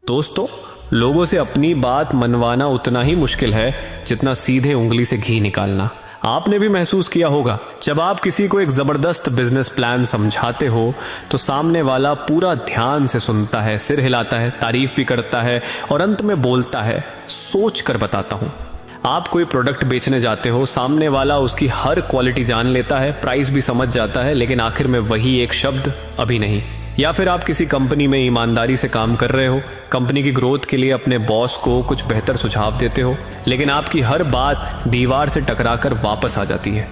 दोस्तों, लोगों से अपनी बात मनवाना उतना ही मुश्किल है जितना सीधे उंगली से घी निकालना। आपने भी महसूस किया होगा, जब आप किसी को एक ज़बरदस्त बिजनेस प्लान समझाते हो तो सामने वाला पूरा ध्यान से सुनता है, सिर हिलाता है, तारीफ भी करता है और अंत में बोलता है, सोच कर बताता हूँ। आप कोई प्रोडक्ट बेचने जाते हो, सामने वाला उसकी हर क्वालिटी जान लेता है, प्राइस भी समझ जाता है, लेकिन आखिर में वही एक शब्द, अभी नहीं। या फिर आप किसी कंपनी में ईमानदारी से काम कर रहे हो, कंपनी की ग्रोथ के लिए अपने बॉस को कुछ बेहतर सुझाव देते हो, लेकिन आपकी हर बात दीवार से टकराकर वापस आ जाती है।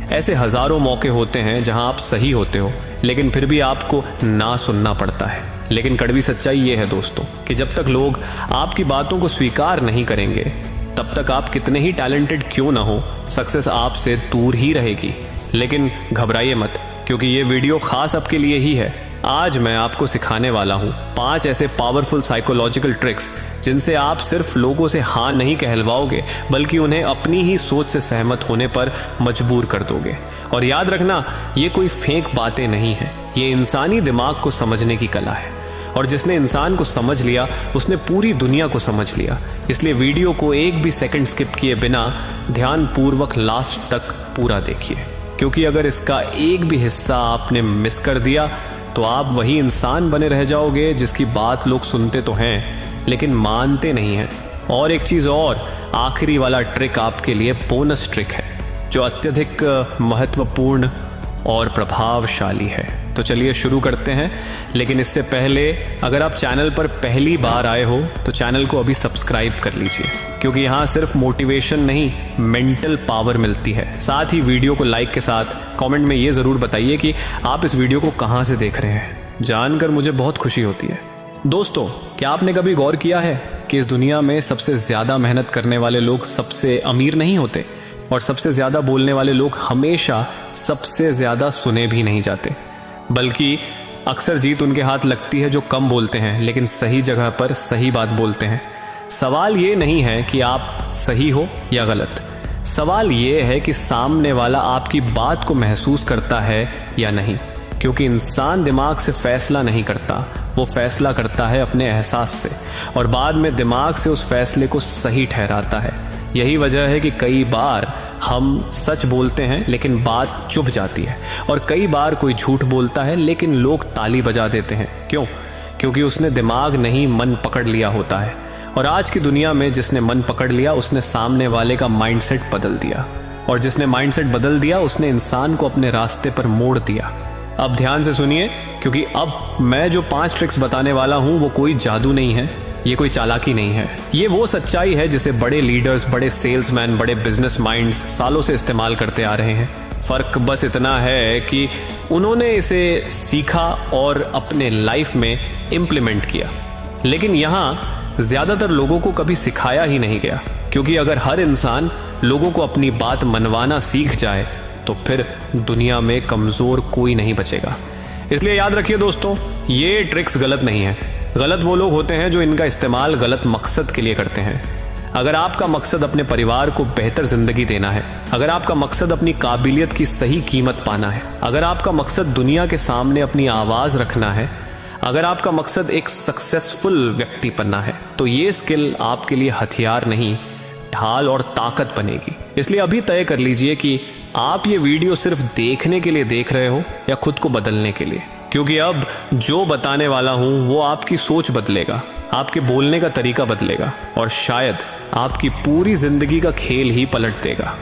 ऐसे हजारों मौके होते हैं जहां आप सही होते हो, लेकिन फिर भी आपको ना सुनना पड़ता है। लेकिन कड़वी सच्चाई ये है दोस्तों कि जब तक लोग आपकी बातों को स्वीकार नहीं करेंगे, तब तक आप कितने ही टैलेंटेड क्यों ना हो, सक्सेस आपसे दूर ही रहेगी। लेकिन घबराइए मत, क्योंकि ये वीडियो खास आपके लिए ही है। आज मैं आपको सिखाने वाला हूँ 5 ऐसे पावरफुल साइकोलॉजिकल ट्रिक्स जिनसे आप सिर्फ लोगों से हाँ नहीं कहलवाओगे, बल्कि उन्हें अपनी ही सोच से सहमत होने पर मजबूर कर दोगे। और याद रखना, ये कोई फेक बातें नहीं है, ये इंसानी दिमाग को समझने की कला है। और जिसने इंसान को समझ लिया, उसने पूरी दुनिया को समझ लिया। इसलिए वीडियो को एक भी सेकंड स्किप किए बिना ध्यानपूर्वक लास्ट तक पूरा देखिए, क्योंकि अगर इसका एक भी हिस्सा आपने मिस कर दिया तो आप वही इंसान बने रह जाओगे जिसकी बात लोग सुनते तो हैं लेकिन मानते नहीं हैं। और एक चीज़ और, आखिरी वाला ट्रिक आपके लिए बोनस ट्रिक है जो अत्यधिक महत्वपूर्ण और प्रभावशाली है। तो चलिए शुरू करते हैं। लेकिन इससे पहले अगर आप चैनल पर पहली बार आए हो तो चैनल को अभी सब्सक्राइब कर लीजिए, क्योंकि यहाँ सिर्फ मोटिवेशन नहीं, मेंटल पावर मिलती है। साथ ही वीडियो को लाइक के साथ कमेंट में ये ज़रूर बताइए कि आप इस वीडियो को कहाँ से देख रहे हैं, जानकर मुझे बहुत खुशी होती है। दोस्तों, क्या आपने कभी गौर किया है कि इस दुनिया में सबसे ज़्यादा मेहनत करने वाले लोग सबसे अमीर नहीं होते, और सबसे ज़्यादा बोलने वाले लोग हमेशा सबसे ज़्यादा सुने भी नहीं जाते, बल्कि अक्सर जीत उनके हाथ लगती है जो कम बोलते हैं लेकिन सही जगह पर सही बात बोलते हैं। सवाल ये नहीं है कि आप सही हो या गलत, सवाल ये है कि सामने वाला आपकी बात को महसूस करता है या नहीं। क्योंकि इंसान दिमाग से फैसला नहीं करता, वो फैसला करता है अपने एहसास से, और बाद में दिमाग से उस फैसले को सही ठहराता है। यही वजह है कि कई बार हम सच बोलते हैं लेकिन बात चुभ जाती है, और कई बार कोई झूठ बोलता है लेकिन लोग ताली बजा देते हैं। क्यों? क्योंकि उसने दिमाग नहीं, मन पकड़ लिया होता है। और आज की दुनिया में जिसने मन पकड़ लिया, उसने सामने वाले का माइंडसेट बदल दिया, और जिसने माइंडसेट बदल दिया, उसने इंसान को अपने रास्ते पर मोड़ दिया। अब ध्यान से सुनिए, क्योंकि अब मैं जो 5 ट्रिक्स बताने वाला हूँ वो कोई जादू नहीं है, ये कोई चालाकी नहीं है। ये वो सच्चाई है जिसे बड़े लीडर्स, बड़े सेल्समैन, बड़े बिजनेस माइंड्स सालों से इस्तेमाल करते आ रहे हैं। फ़र्क बस इतना है कि उन्होंने इसे सीखा और अपने लाइफ में इम्प्लीमेंट किया। लेकिन यहाँ ज़्यादातर लोगों को कभी सिखाया ही नहीं गया, क्योंकि अगर हर इंसान लोगों को अपनी बात मनवाना सीख जाए तो फिर दुनिया में कमज़ोर कोई नहीं बचेगा। इसलिए याद रखिए दोस्तों, ये ट्रिक्स गलत नहीं है। गलत वो लोग होते हैं जो इनका इस्तेमाल गलत मकसद के लिए करते हैं। अगर आपका मकसद अपने परिवार को बेहतर जिंदगी देना है, अगर आपका मकसद अपनी काबिलियत की सही कीमत पाना है, अगर आपका मकसद दुनिया के सामने अपनी आवाज़ रखना है, अगर आपका मकसद एक सक्सेसफुल व्यक्ति बनना है, तो ये स्किल आपके लिए हथियार नहीं, ढाल और ताकत बनेगी। इसलिए अभी तय कर लीजिए कि आप ये वीडियो सिर्फ देखने के लिए देख रहे हो या खुद को बदलने के लिए, क्योंकि अब जो बताने वाला हूँ वो आपकी सोच बदलेगा, आपके बोलने का तरीका बदलेगा, और शायद आपकी पूरी जिंदगी का खेल ही पलट देगा।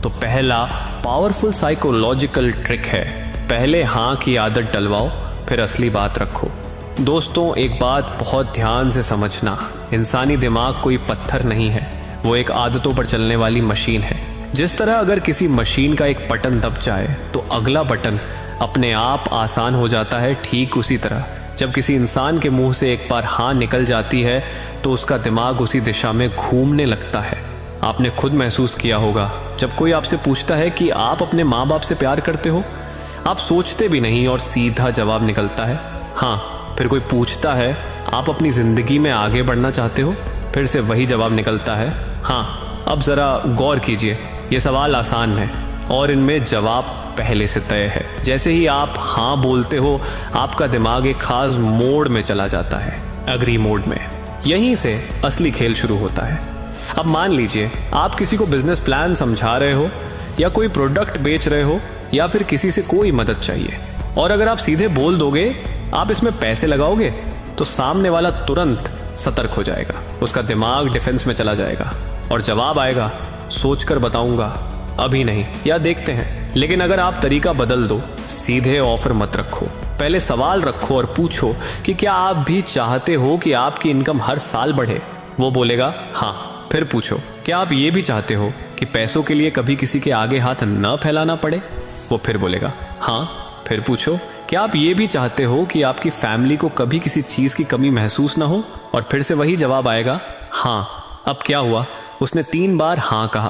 तो पहला पावरफुल साइकोलॉजिकल ट्रिक है, पहले हाँ की आदत डलवाओ, फिर असली बात रखो। दोस्तों, एक बात बहुत ध्यान से समझना, इंसानी दिमाग कोई पत्थर नहीं है, वो एक आदतों पर चलने वाली मशीन है। जिस तरह अगर किसी मशीन का एक बटन दब जाए तो अगला बटन अपने आप आसान हो जाता है, ठीक उसी तरह जब किसी इंसान के मुंह से एक बार हाँ निकल जाती है तो उसका दिमाग उसी दिशा में घूमने लगता है। आपने खुद महसूस किया होगा, जब कोई आपसे पूछता है कि आप अपने माँ बाप से प्यार करते हो, आप सोचते भी नहीं और सीधा जवाब निकलता है हाँ। फिर कोई पूछता है आप अपनी ज़िंदगी में आगे बढ़ना चाहते हो, फिर से वही जवाब निकलता है हाँ। अब ज़रा गौर कीजिए, ये सवाल आसान है और इनमें जवाब पहले से तय है। जैसे ही आप हाँ बोलते हो, आपका दिमाग एक खास मोड में चला जाता है, एग्री मोड में। यहीं से असली खेल शुरू होता है। अब मान लीजिए आप किसी को बिजनेस प्लान समझा रहे हो या कोई प्रोडक्ट बेच रहे हो या फिर किसी से कोई मदद चाहिए, और अगर आप सीधे बोल दोगे आप इसमें पैसे लगाओगे, तो सामने वाला तुरंत सतर्क हो जाएगा, उसका दिमाग डिफेंस में चला जाएगा और जवाब आएगा सोचकर बताऊंगा, अभी नहीं, या देखते हैं। लेकिन अगर आप तरीका बदल दो, सीधे ऑफर मत रखो, पहले सवाल रखो और पूछो कि क्या आप भी चाहते हो कि आपकी इनकम हर साल बढ़े, वो बोलेगा हाँ। फिर पूछो क्या आप ये भी चाहते हो कि पैसों के लिए कभी किसी के आगे हाथ न फैलाना पड़े, वो फिर बोलेगा हाँ। फिर पूछो क्या आप ये भी चाहते हो कि आपकी फैमिली को कभी किसी चीज की कमी महसूस ना हो, और फिर से वही जवाब आएगा हाँ। अब क्या हुआ, उसने 3 बार हाँ कहा,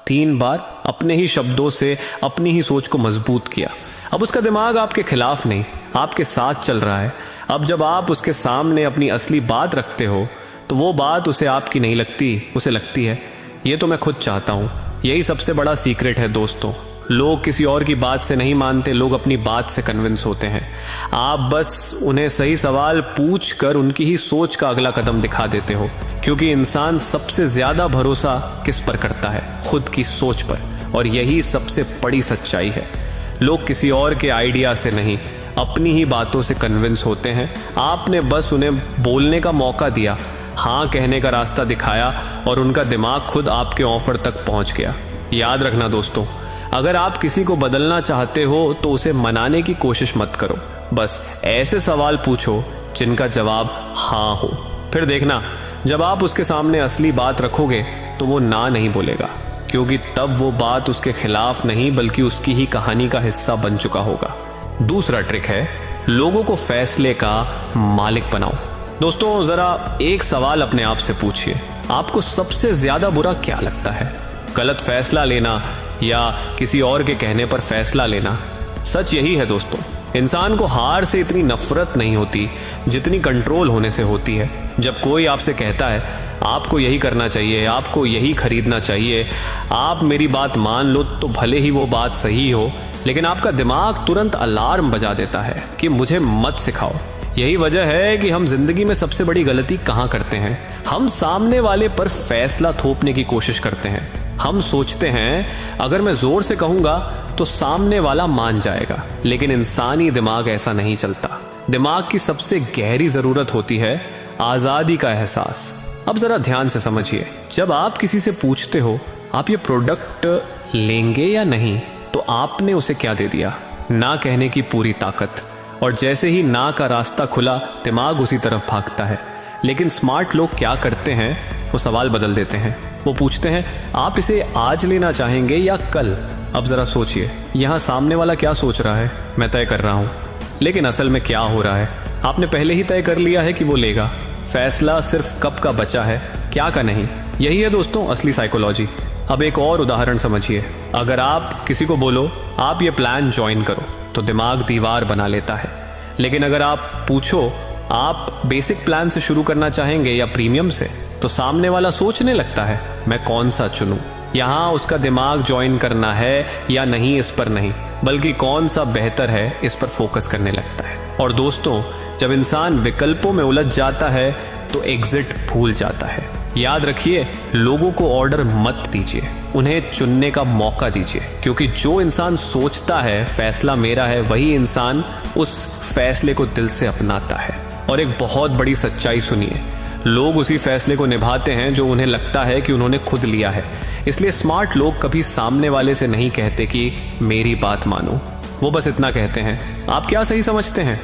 3 बार अपने ही शब्दों से अपनी ही सोच को मजबूत किया। अब उसका दिमाग आपके खिलाफ नहीं, आपके साथ चल रहा है। अब जब आप उसके सामने अपनी असली बात रखते हो तो वो बात उसे आपकी नहीं लगती, उसे लगती है ये तो मैं खुद चाहता हूँ। यही सबसे बड़ा सीक्रेट है दोस्तों। लोग किसी और की बात से नहीं मानते, लोग अपनी बात से कन्विंस होते हैं। आप बस उन्हें सही सवाल पूछ कर उनकी ही सोच का अगला कदम दिखा देते हो, क्योंकि इंसान सबसे ज्यादा भरोसा किस पर करता है, खुद की सोच पर। और यही सबसे बड़ी सच्चाई है। लोग किसी और के आइडिया से नहीं, अपनी ही बातों से कन्विंस होते हैं। आपने बस उन्हें बोलने का मौका दिया, हाँ कहने का रास्ता दिखाया, और उनका दिमाग खुद आपके ऑफर तक पहुंच गया। याद रखना दोस्तों, अगर आप किसी को बदलना चाहते हो तो उसे मनाने की कोशिश मत करो, बस ऐसे सवाल पूछो जिनका जवाब हाँ हो। फिर देखना जब आप उसके सामने असली बात रखोगे तो वो ना नहीं बोलेगा, क्योंकि तब वो बात उसके खिलाफ नहीं बल्कि उसकी ही कहानी का हिस्सा बन चुका होगा। दूसरा ट्रिक है, लोगों को फैसले का मालिक बनाओ। दोस्तों जरा एक सवाल अपने आप से पूछिए, आपको सबसे ज्यादा बुरा क्या लगता है, गलत फैसला लेना या किसी और के कहने पर फैसला लेना? सच यही है दोस्तों, इंसान को हार से इतनी नफरत नहीं होती जितनी कंट्रोल होने से होती है। जब कोई आपसे कहता है आपको यही करना चाहिए, आपको यही खरीदना चाहिए, आप मेरी बात मान लो, तो भले ही वो बात सही हो, लेकिन आपका दिमाग तुरंत अलार्म बजा देता है कि मुझे मत सिखाओ। यही वजह है कि हम जिंदगी में सबसे बड़ी गलती कहाँ करते हैं, हम सामने वाले पर फैसला थोपने की कोशिश करते हैं। हम सोचते हैं अगर मैं जोर से कहूंगा तो सामने वाला मान जाएगा, लेकिन इंसानी दिमाग ऐसा नहीं चलता। दिमाग की सबसे गहरी जरूरत होती है आजादी का एहसास। अब जरा ध्यान से समझिए, जब आप किसी से पूछते हो आप ये प्रोडक्ट लेंगे या नहीं, तो आपने उसे क्या दे दिया? ना कहने की पूरी ताकत। और जैसे ही ना का रास्ता खुला, दिमाग उसी तरफ भागता है। लेकिन स्मार्ट लोग क्या करते हैं, वो सवाल बदल देते हैं। वो पूछते हैं आप इसे आज लेना चाहेंगे या कल? अब जरा सोचिए, यहाँ सामने वाला क्या सोच रहा है, मैं तय कर रहा हूँ, लेकिन असल में क्या हो रहा है, आपने पहले ही तय कर लिया है कि वो लेगा। फैसला सिर्फ कब का बचा है, क्या का नहीं। यही है दोस्तों असली साइकोलॉजी। अब एक और उदाहरण समझिए, अगर आप किसी को बोलो आप ये प्लान ज्वाइन करो, तो दिमाग दीवार बना लेता है। लेकिन अगर आप पूछो आप बेसिक प्लान से शुरू करना चाहेंगे या प्रीमियम से, तो सामने वाला सोचने लगता है मैं कौन सा चुनूं। यहाँ उसका दिमाग ज्वाइन करना है या नहीं इस पर नहीं, बल्कि कौन सा बेहतर है इस पर फोकस करने लगता है। और दोस्तों जब इंसान विकल्पों में उलझ जाता है तो एग्जिट भूल जाता है। याद रखिए, लोगों को ऑर्डर मत दीजिए, उन्हें चुनने का मौका दीजिए, क्योंकि जो इंसान सोचता है फैसला मेरा है, वही इंसान उस फैसले को दिल से अपनाता है। और एक बहुत बड़ी सच्चाई सुनिए, लोग उसी फैसले को निभाते हैं जो उन्हें लगता है कि उन्होंने खुद लिया है। इसलिए स्मार्ट लोग कभी सामने वाले से नहीं कहते कि मेरी बात मानो, वो बस इतना कहते हैं आप क्या सही समझते हैं।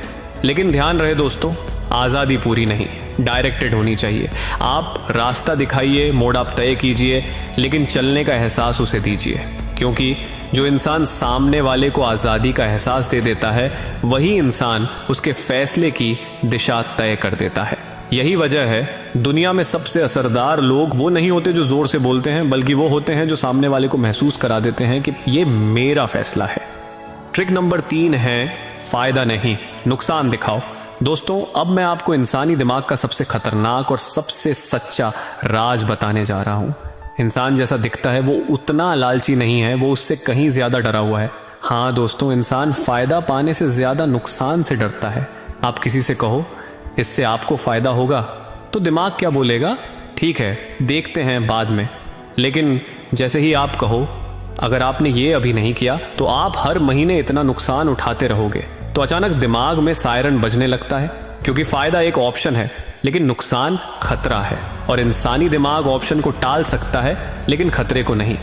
लेकिन ध्यान रहे दोस्तों, आज़ादी पूरी नहीं, डायरेक्टेड होनी चाहिए। आप रास्ता दिखाइए, मोड़ आप तय कीजिए, लेकिन चलने का एहसास उसे दीजिए, क्योंकि जो इंसान सामने वाले को आज़ादी का एहसास दे देता है, वही इंसान उसके फैसले की दिशा तय कर देता है। यही वजह है दुनिया में सबसे असरदार लोग वो नहीं होते जो जोर से बोलते हैं, बल्कि वो होते हैं जो सामने वाले को महसूस करा देते हैं कि ये मेरा फैसला है। ट्रिक नंबर 3 है फायदा नहीं, नुकसान दिखाओ। दोस्तों अब मैं आपको इंसानी दिमाग का सबसे खतरनाक और सबसे सच्चा राज बताने जा रहा हूं। इंसान जैसा दिखता है वो उतना लालची नहीं है, वो उससे कहीं ज्यादा डरा हुआ है। हाँ दोस्तों, इंसान फायदा पाने से ज्यादा नुकसान से डरता है। आप किसी से कहो इससे आपको फायदा होगा, तो दिमाग क्या बोलेगा, ठीक है देखते हैं बाद में। लेकिन जैसे ही आप कहो अगर आपने ये अभी नहीं किया तो आप हर महीने इतना नुकसान उठाते रहोगे, तो अचानक दिमाग में सायरन बजने लगता है, क्योंकि फायदा एक ऑप्शन है लेकिन नुकसान खतरा है, और इंसानी दिमाग ऑप्शन को टाल सकता है लेकिन खतरे को नहीं।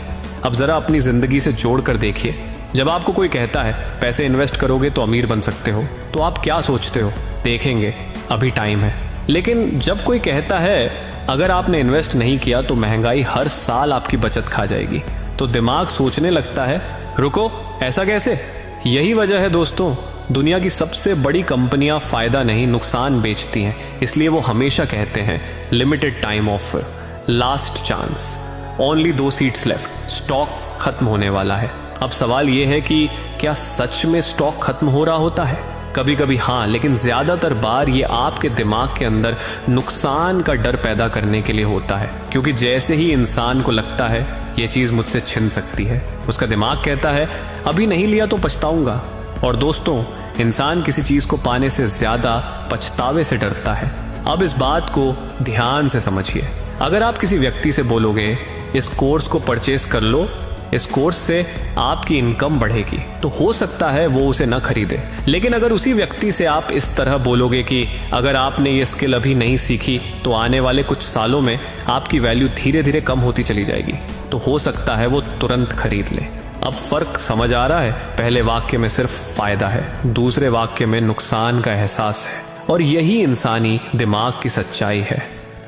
अब जरा अपनी जिंदगी से जोड़ कर देखिए, जब आपको कोई कहता है पैसे इन्वेस्ट करोगे तो अमीर बन सकते हो, तो आप क्या सोचते हो, देखेंगे अभी टाइम है। लेकिन जब कोई कहता है अगर आपने इन्वेस्ट नहीं किया तो महंगाई हर साल आपकी बचत खा जाएगी, तो दिमाग सोचने लगता है रुको ऐसा कैसे। यही वजह है दोस्तों, दुनिया की सबसे बड़ी कंपनियां फायदा नहीं नुकसान बेचती हैं, इसलिए वो हमेशा कहते हैं limited time offer, last chance, only 2 seats left, stock खत्म होने वाला है। अब सवाल ये है कि क्या सच में स्टॉक खत्म हो रहा होता है? कभी कभी हाँ, लेकिन ज्यादातर बार ये आपके दिमाग के अंदर नुकसान का डर पैदा करने के लिए होता है, क्योंकि जैसे ही इंसान को लगता है ये चीज मुझसे छिन सकती है, उसका दिमाग कहता है अभी नहीं लिया तो पछताऊंगा। और दोस्तों, इंसान किसी चीज को पाने से ज्यादा पछतावे से डरता है। अब इस बात को ध्यान से समझिए, अगर आप किसी व्यक्ति से बोलोगे इस कोर्स को परचेस कर लो, इस कोर्स से आपकी इनकम बढ़ेगी, तो हो सकता है वो उसे न खरीदे। लेकिन अगर उसी व्यक्ति से आप इस तरह बोलोगे कि अगर आपने ये स्किल अभी नहीं सीखी तो आने वाले कुछ सालों में आपकी वैल्यू धीरे धीरे कम होती चली जाएगी, तो हो सकता है वो तुरंत खरीद ले। अब फर्क समझ आ रहा है? पहले वाक्य में सिर्फ फायदा है, दूसरे वाक्य में नुकसान का एहसास है, और यही इंसानी दिमाग की सच्चाई है।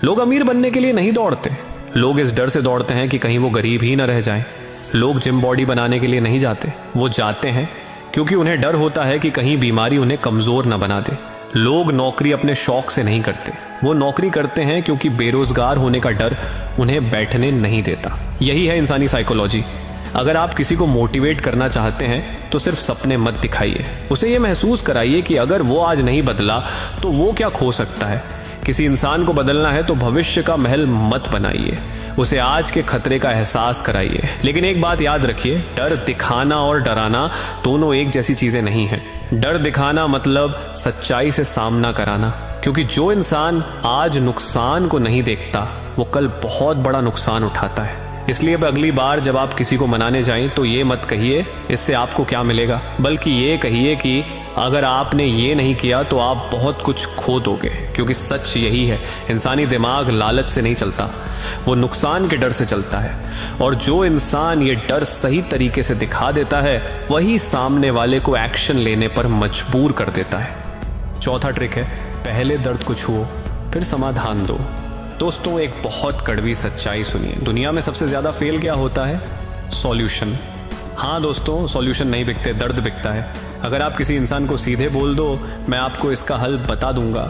लोग अमीर बनने के लिए नहीं दौड़ते, लोग इस डर से दौड़ते हैं कि कहीं वो गरीब ही न रह जाएं। लोग जिम बॉडी बनाने के लिए नहीं जाते, वो जाते हैं क्योंकि उन्हें डर होता है कि कहीं बीमारी उन्हें कमजोर न बना दे। लोग नौकरी अपने शौक से नहीं करते, वो नौकरी करते हैं क्योंकि बेरोजगार होने का डर उन्हें बैठने नहीं देता। यही है इंसानी साइकोलॉजी। अगर आप किसी को मोटिवेट करना चाहते हैं तो सिर्फ सपने मत दिखाइए, उसे ये महसूस कराइए कि अगर वो आज नहीं बदला तो वो क्या खो सकता है। किसी इंसान को बदलना है तो भविष्य का महल मत बनाइए, उसे आज के खतरे का एहसास कराइए। लेकिन एक बात याद रखिए, डर दिखाना और डराना दोनों एक जैसी चीजें नहीं हैं। डर दिखाना मतलब सच्चाई से सामना कराना, क्योंकि जो इंसान आज नुकसान को नहीं देखता वो कल बहुत बड़ा नुकसान उठाता है। इसलिए अब अगली बार जब आप किसी को मनाने जाएं तो ये मत कहिए इससे आपको क्या मिलेगा, बल्कि ये कहिए कि अगर आपने ये नहीं किया तो आप बहुत कुछ खो दोगे। क्योंकि सच यही है, इंसानी दिमाग लालच से नहीं चलता, वो नुकसान के डर से चलता है। और जो इंसान ये डर सही तरीके से दिखा देता है वही सामने वाले को एक्शन लेने पर मजबूर कर देता है। चौथा ट्रिक है, पहले दर्द को छुओ फिर समाधान दो। दोस्तों, एक बहुत कड़वी सच्चाई सुनिए, दुनिया में सबसे ज्यादा फेल क्या होता है? सॉल्यूशन। हाँ दोस्तों, सॉल्यूशन नहीं बिकते, दर्द बिकता है। अगर आप किसी इंसान को सीधे बोल दो मैं आपको इसका हल बता दूंगा,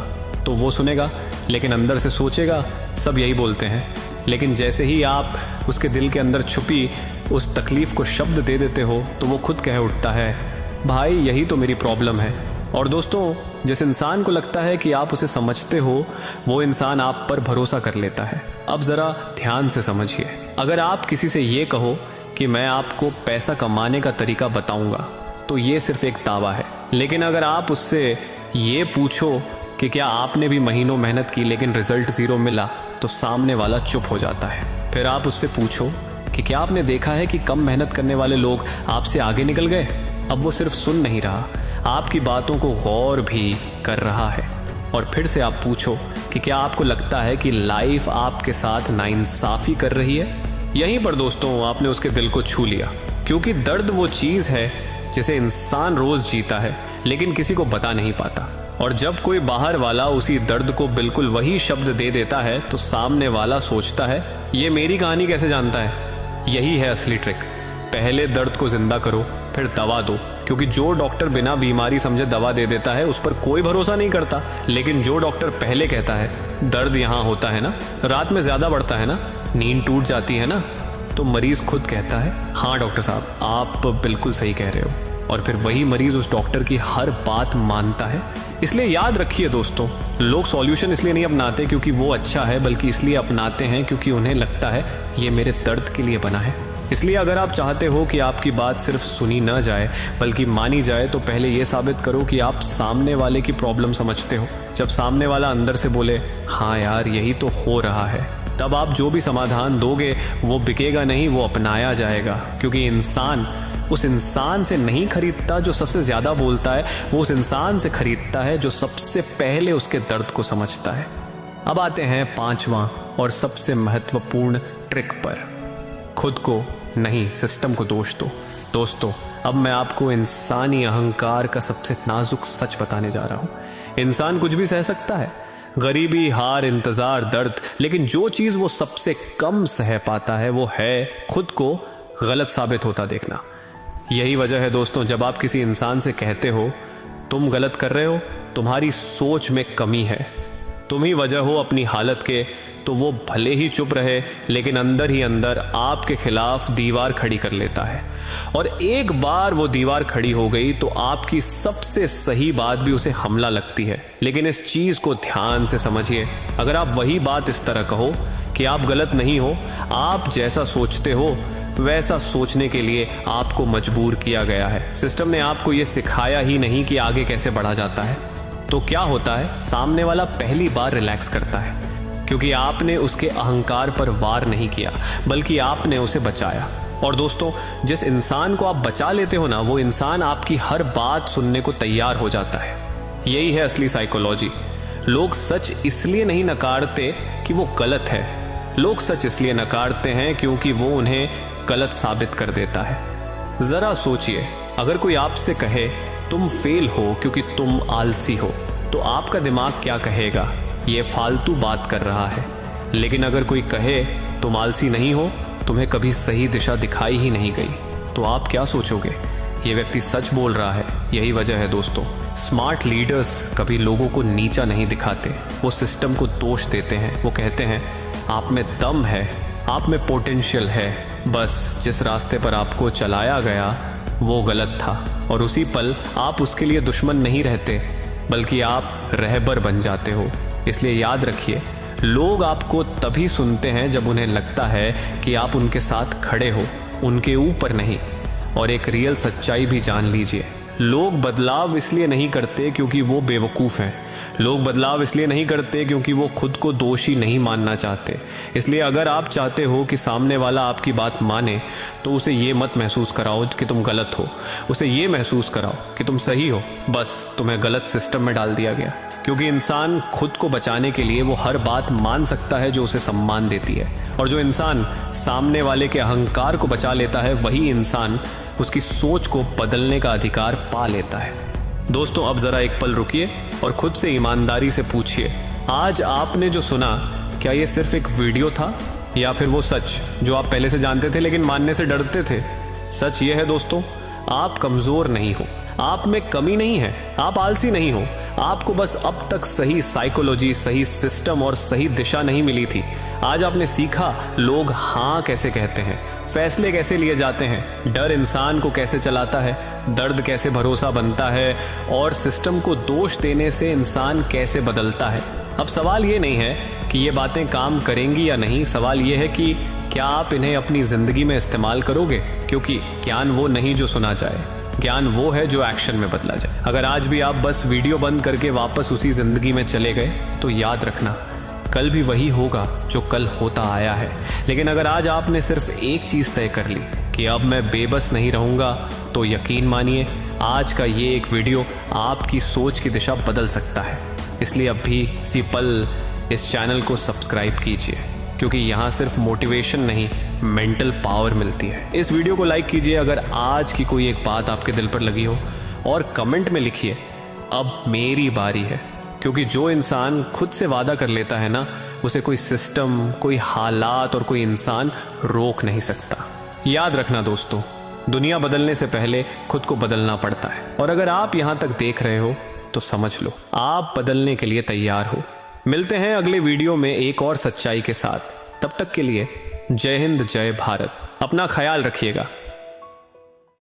तो वो सुनेगा, लेकिन अंदर से सोचेगा सब यही बोलते हैं। लेकिन जैसे ही आप उसके दिल के अंदर छुपी उस तकलीफ को शब्द दे देते हो तो वो खुद कह उठता है भाई यही तो मेरी प्रॉब्लम है। और दोस्तों, जिस इंसान को लगता है कि आप उसे समझते हो वो इंसान आप पर भरोसा कर लेता है। अब जरा ध्यान से समझिए, अगर आप किसी से ये कहो कि मैं आपको पैसा कमाने का तरीका बताऊंगा तो ये सिर्फ एक दावा है। लेकिन अगर आप उससे ये पूछो कि क्या आपने भी महीनों मेहनत की लेकिन रिजल्ट 0 मिला, तो सामने वाला चुप हो जाता है। फिर आप उससे पूछो कि क्या आपने देखा है कि कम मेहनत करने वाले लोग आपसे आगे निकल गए। अब वो सिर्फ सुन नहीं रहा, आपकी बातों को गौर भी कर रहा है। और फिर से आप पूछो कि क्या आपको लगता है कि लाइफ आपके साथ नाइंसाफी कर रही है। यहीं पर दोस्तों आपने उसके दिल को छू लिया, क्योंकि दर्द वो चीज है जिसे इंसान रोज जीता है लेकिन किसी को बता नहीं पाता। और जब कोई बाहर वाला उसी दर्द को बिल्कुल वही शब्द दे देता है तो सामने वाला सोचता है ये मेरी कहानी कैसे जानता है। यही है असली ट्रिक, पहले दर्द को जिंदा करो फिर दवा दो। क्योंकि जो डॉक्टर बिना बीमारी समझे दवा दे देता है उस पर कोई भरोसा नहीं करता, लेकिन जो डॉक्टर पहले कहता है दर्द यहाँ होता है ना, रात में ज्यादा बढ़ता है ना, नींद टूट जाती है ना, तो मरीज खुद कहता है हाँ डॉक्टर साहब आप बिल्कुल सही कह रहे हो। और फिर वही मरीज उस डॉक्टर की हर बात मानता है। इसलिए याद रखिए दोस्तों, लोग सॉल्यूशन इसलिए नहीं अपनाते क्योंकि वो अच्छा है, बल्कि इसलिए अपनाते हैं क्योंकि उन्हें लगता है ये मेरे दर्द के लिए बना है। इसलिए अगर आप चाहते हो कि आपकी बात सिर्फ सुनी न जाए बल्कि मानी जाए, तो पहले ये साबित करो कि आप सामने वाले की प्रॉब्लम समझते हो। जब सामने वाला अंदर से बोले हाँ यार यही तो हो रहा है, तब आप जो भी समाधान दोगे वो बिकेगा नहीं, वो अपनाया जाएगा। क्योंकि इंसान उस इंसान से नहीं खरीदता जो सबसे ज्यादा बोलता है, वो उस इंसान से खरीदता है जो सबसे पहले उसके दर्द को समझता है। अब आते हैं 5वां और सबसे महत्वपूर्ण ट्रिक पर, खुद को नहीं सिस्टम को दोष दो। दोस्तों, अब मैं आपको इंसानी अहंकार का सबसे नाजुक सच बताने जा रहा हूं। इंसान कुछ भी सह सकता है, गरीबी, हार, इंतजार, दर्द, लेकिन जो चीज वो सबसे कम सह पाता है वो है खुद को गलत साबित होता देखना। यही वजह है दोस्तों, जब आप किसी इंसान से कहते हो तुम गलत कर रहे हो, तुम्हारी सोच में कमी है, तुम ही वजह हो अपनी हालत के, तो वो भले ही चुप रहे लेकिन अंदर ही अंदर आपके खिलाफ दीवार खड़ी कर लेता है। और एक बार वो दीवार खड़ी हो गई तो आपकी सबसे सही बात भी उसे हमला लगती है। लेकिन इस चीज को ध्यान से समझिए, अगर आप वही बात इस तरह कहो कि आप गलत नहीं हो, आप जैसा सोचते हो वैसा सोचने के लिए आपको मजबूर किया गया है। सिस्टम ने आपको यह सिखाया ही नहीं कि आगे कैसे बढ़ा जाता है। तो क्या होता है, सामने वाला पहली बार रिलैक्स करता है क्योंकि आपने उसके अहंकार पर वार नहीं किया बल्कि आपने उसे बचाया। और दोस्तों, जिस इंसान को आप बचा लेते हो ना, वो इंसान आपकी हर बात सुनने को तैयार हो जाता है। यही है असली साइकोलॉजी। लोग सच इसलिए नहीं नकारते कि वो गलत है, लोग सच इसलिए नकारते हैं क्योंकि वो उन्हें गलत साबित कर देता है। जरा सोचिए, अगर कोई आपसे कहे तुम फेल हो क्योंकि तुम आलसी हो, तो आपका दिमाग क्या कहेगा, ये फालतू बात कर रहा है। लेकिन अगर कोई कहे तुम आलसी नहीं हो, तुम्हें कभी सही दिशा दिखाई ही नहीं गई, तो आप क्या सोचोगे, ये व्यक्ति सच बोल रहा है। यही वजह है दोस्तों, स्मार्ट लीडर्स कभी लोगों को नीचा नहीं दिखाते, वो सिस्टम को दोष देते हैं। वो कहते हैं आप में दम है, आप में पोटेंशियल है, बस जिस रास्ते पर आपको चलाया गया वो गलत था। और उसी पल आप उसके लिए दुश्मन नहीं रहते बल्कि आप रहबर बन जाते हो। इसलिए याद रखिए, लोग आपको तभी सुनते हैं जब उन्हें लगता है कि आप उनके साथ खड़े हो, उनके ऊपर नहीं। और एक रियल सच्चाई भी जान लीजिए, लोग बदलाव इसलिए नहीं करते क्योंकि वो बेवकूफ़ हैं, लोग बदलाव इसलिए नहीं करते क्योंकि वो खुद को दोषी नहीं मानना चाहते। इसलिए अगर आप चाहते हो कि सामने वाला आपकी बात माने, तो उसे ये मत महसूस कराओ कि तुम गलत हो, उसे ये महसूस कराओ कि तुम सही हो, बस तुम्हें गलत सिस्टम में डाल दिया गया। क्योंकि इंसान खुद को बचाने के लिए वो हर बात मान सकता है जो उसे सम्मान देती है। और जो इंसान सामने वाले के अहंकार को बचा लेता है, वही इंसान उसकी सोच को बदलने का अधिकार पा लेता है। दोस्तों, अब जरा एक पल रुकिए और खुद से ईमानदारी से पूछिए, आज आपने जो सुना, क्या ये सिर्फ एक वीडियो था या फिर वो सच जो आप पहले से जानते थे लेकिन मानने से डरते थे? सच ये है दोस्तों, आप कमजोर नहीं हो, आप में कमी नहीं है, आप आलसी नहीं हो, आपको बस अब तक सही साइकोलॉजी, सही सिस्टम और सही दिशा नहीं मिली थी। आज आपने सीखा लोग हाँ कैसे कहते हैं, फैसले कैसे लिए जाते हैं, डर इंसान को कैसे चलाता है, दर्द कैसे भरोसा बनता है और सिस्टम को दोष देने से इंसान कैसे बदलता है। अब सवाल ये नहीं है कि ये बातें काम करेंगी या नहीं, सवाल ये है कि क्या आप इन्हें अपनी जिंदगी में इस्तेमाल करोगे? क्योंकि ज्ञान वो नहीं जो सुना जाए, ज्ञान वो है जो एक्शन में बदला जाए। अगर आज भी आप बस वीडियो बंद करके वापस उसी जिंदगी में चले गए, तो याद रखना कल भी वही होगा जो कल होता आया है। लेकिन अगर आज आपने सिर्फ एक चीज तय कर ली कि अब मैं बेबस नहीं रहूंगा, तो यकीन मानिए आज का ये एक वीडियो आपकी सोच की दिशा बदल सकता है। इसलिए अब भी इसी पल इस चैनल को सब्सक्राइब कीजिए, क्योंकि यहाँ सिर्फ मोटिवेशन नहीं, मेंटल पावर मिलती है। इस वीडियो को लाइक कीजिए अगर आज की कोई एक बात आपके दिल पर लगी हो, और कमेंट में लिखिए अब मेरी बारी है। क्योंकि जो इंसान खुद से वादा कर लेता है ना, उसे कोई सिस्टम, कोई हालात और कोई इंसान रोक नहीं सकता। याद रखना दोस्तों, दुनिया बदलने से पहले खुद को बदलना पड़ता है। और अगर आप यहाँ तक देख रहे हो तो समझ लो आप बदलने के लिए तैयार हो। मिलते हैं अगले वीडियो में एक और सच्चाई के साथ। तब तक के लिए जय हिंद, जय भारत। अपना ख्याल रखिएगा।